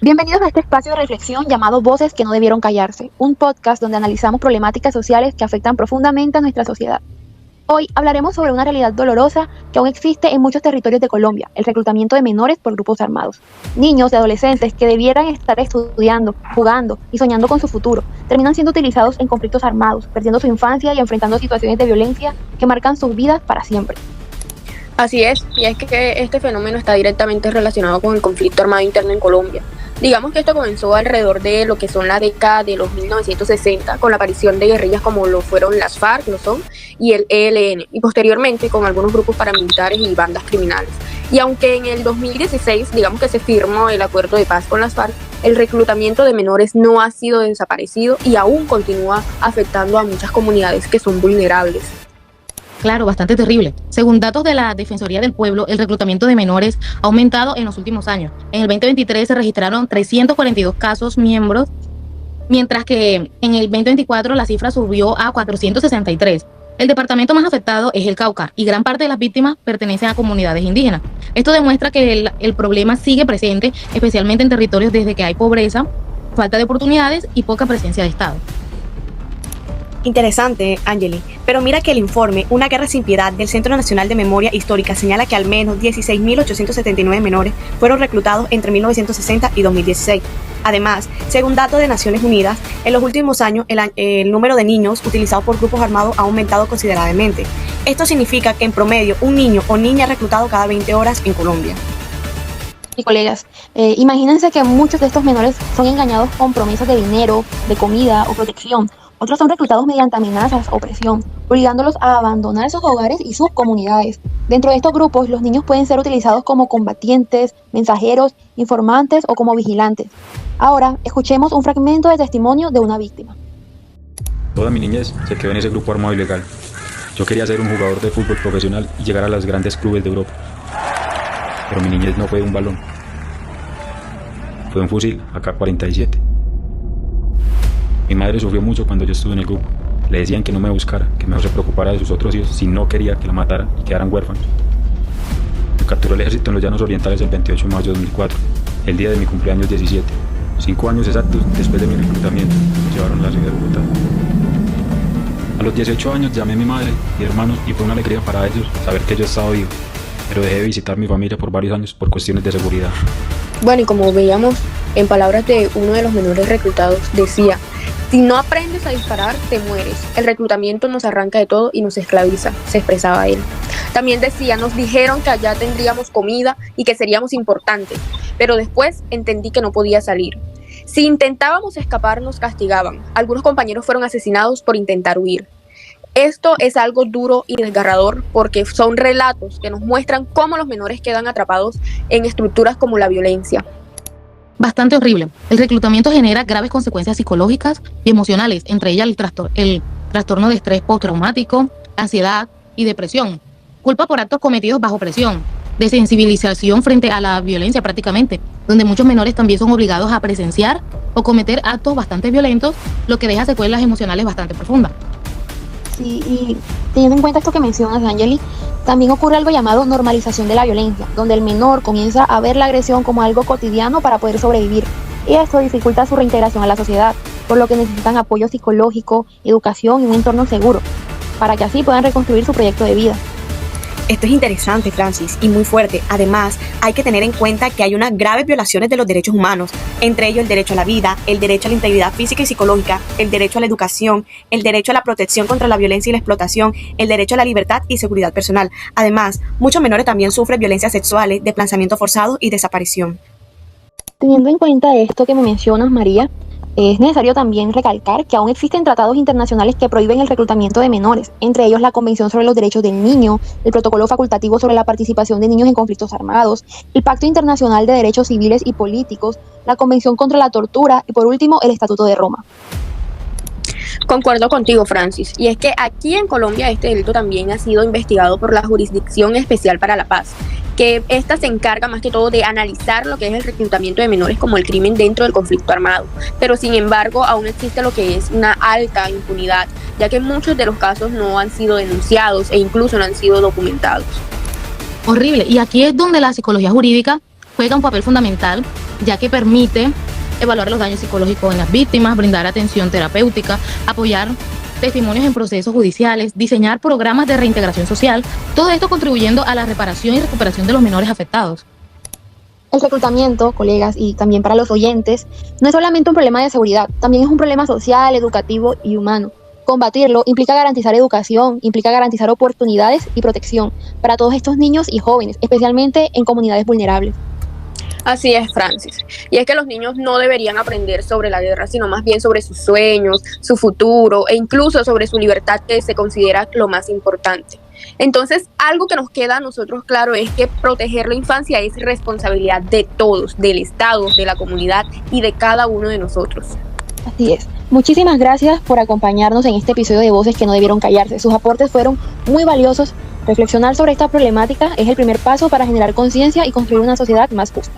Bienvenidos a este espacio de reflexión llamado Voces que no debieron callarse, un podcast donde analizamos problemáticas sociales que afectan profundamente a nuestra sociedad. Hoy hablaremos sobre una realidad dolorosa que aún existe en muchos territorios de Colombia, el reclutamiento de menores por grupos armados. Niños y adolescentes que debieran estar estudiando, jugando y soñando con su futuro, terminan siendo utilizados en conflictos armados, perdiendo su infancia y enfrentando situaciones de violencia que marcan sus vidas para siempre. Así es, y es que este fenómeno está directamente relacionado con el conflicto armado interno en Colombia. Digamos que esto comenzó alrededor de lo que son la década de los 1960, con la aparición de guerrillas como lo fueron las FARC, lo son, y el ELN, y posteriormente con algunos grupos paramilitares y bandas criminales. Y aunque en el 2016, digamos que se firmó el acuerdo de paz con las FARC, el reclutamiento de menores no ha sido desaparecido y aún continúa afectando a muchas comunidades que son vulnerables. Claro, bastante terrible. Según datos de la Defensoría del Pueblo, el reclutamiento de menores ha aumentado en los últimos años. En el 2023 se registraron 342 casos miembros, mientras que en el 2024 la cifra subió a 463. El departamento más afectado es el Cauca y gran parte de las víctimas pertenecen a comunidades indígenas. Esto demuestra que el problema sigue presente, especialmente en territorios desde que hay pobreza, falta de oportunidades y poca presencia de Estado. Interesante, Angeli, pero mira que el informe Una guerra sin piedad del Centro Nacional de Memoria Histórica señala que al menos 16.879 menores fueron reclutados entre 1960 y 2016. Además, según datos de Naciones Unidas, en los últimos años el número de niños utilizados por grupos armados ha aumentado considerablemente. Esto significa que en promedio un niño o niña es reclutado cada 20 horas en Colombia. Y colegas, imagínense que muchos de estos menores son engañados con promesas de dinero, de comida o protección. Otros son reclutados mediante amenazas o presión, obligándolos a abandonar sus hogares y sus comunidades. Dentro de estos grupos, los niños pueden ser utilizados como combatientes, mensajeros, informantes o como vigilantes. Ahora, escuchemos un fragmento de testimonio de una víctima. Toda mi niñez se quedó en ese grupo armado ilegal. Yo quería ser un jugador de fútbol profesional y llegar a los grandes clubes de Europa. Pero mi niñez no fue un balón. Fue un fusil AK-47. Mi madre sufrió mucho cuando yo estuve en el grupo. Le decían que no me buscara, que mejor se preocupara de sus otros hijos si no quería que la matara y quedaran huérfanos. Me capturó el ejército en los Llanos Orientales el 28 de mayo de 2004, el día de mi cumpleaños 17. 5 años exactos después de mi reclutamiento, me llevaron a la ciudad de Bogotá. A los 18 años llamé a mi madre y hermanos y fue una alegría para ellos saber que yo estaba vivo, pero dejé de visitar a mi familia por varios años por cuestiones de seguridad. Bueno, y como veíamos, en palabras de uno de los menores reclutados, decía: si no aprendes a disparar, te mueres. El reclutamiento nos arranca de todo y nos esclaviza, se expresaba él. También decía: nos dijeron que allá tendríamos comida y que seríamos importantes, pero después entendí que no podía salir. Si intentábamos escapar, nos castigaban. Algunos compañeros fueron asesinados por intentar huir. Esto es algo duro y desgarrador porque son relatos que nos muestran cómo los menores quedan atrapados en estructuras como la violencia. Bastante horrible. El reclutamiento genera graves consecuencias psicológicas y emocionales, entre ellas el trastorno de estrés postraumático, ansiedad y depresión, culpa por actos cometidos bajo presión, desensibilización frente a la violencia prácticamente, donde muchos menores también son obligados a presenciar o cometer actos bastante violentos, lo que deja secuelas emocionales bastante profundas. Sí, y teniendo en cuenta esto que mencionas, Angeli, también ocurre algo llamado normalización de la violencia, donde el menor comienza a ver la agresión como algo cotidiano para poder sobrevivir. Y esto dificulta su reintegración a la sociedad, por lo que necesitan apoyo psicológico, educación y un entorno seguro, para que así puedan reconstruir su proyecto de vida. Esto es interesante, Francis, y muy fuerte. Además, hay que tener en cuenta que hay unas graves violaciones de los derechos humanos, entre ellos el derecho a la vida, el derecho a la integridad física y psicológica, el derecho a la educación, el derecho a la protección contra la violencia y la explotación, el derecho a la libertad y seguridad personal. Además, muchos menores también sufren violencias sexuales, desplazamiento forzado y desaparición. Teniendo en cuenta esto que me mencionas, María, es necesario también recalcar que aún existen tratados internacionales que prohíben el reclutamiento de menores, entre ellos la Convención sobre los Derechos del Niño, el Protocolo Facultativo sobre la Participación de Niños en Conflictos Armados, el Pacto Internacional de Derechos Civiles y Políticos, la Convención contra la Tortura y, por último, el Estatuto de Roma. Concuerdo contigo, Francis, y es que aquí en Colombia este delito también ha sido investigado por la Jurisdicción Especial para la Paz, que esta se encarga más que todo de analizar lo que es el reclutamiento de menores como el crimen dentro del conflicto armado, pero sin embargo aún existe lo que es una alta impunidad, ya que muchos de los casos no han sido denunciados e incluso no han sido documentados. Horrible, y aquí es donde la psicología jurídica juega un papel fundamental, ya que permite evaluar los daños psicológicos en las víctimas, brindar atención terapéutica, apoyar testimonios en procesos judiciales, diseñar programas de reintegración social, todo esto contribuyendo a la reparación y recuperación de los menores afectados. El reclutamiento, colegas, y también para los oyentes, no es solamente un problema de seguridad, también es un problema social, educativo y humano. Combatirlo implica garantizar educación, implica garantizar oportunidades y protección para todos estos niños y jóvenes, especialmente en comunidades vulnerables. Así es, Francis. Y es que los niños no deberían aprender sobre la guerra, sino más bien sobre sus sueños, su futuro e incluso sobre su libertad, que se considera lo más importante. Entonces, algo que nos queda a nosotros claro es que proteger la infancia es responsabilidad de todos, del Estado, de la comunidad y de cada uno de nosotros. Así es. Muchísimas gracias por acompañarnos en este episodio de Voces que no debieron callarse. Sus aportes fueron muy valiosos. Reflexionar sobre esta problemática es el primer paso para generar conciencia y construir una sociedad más justa.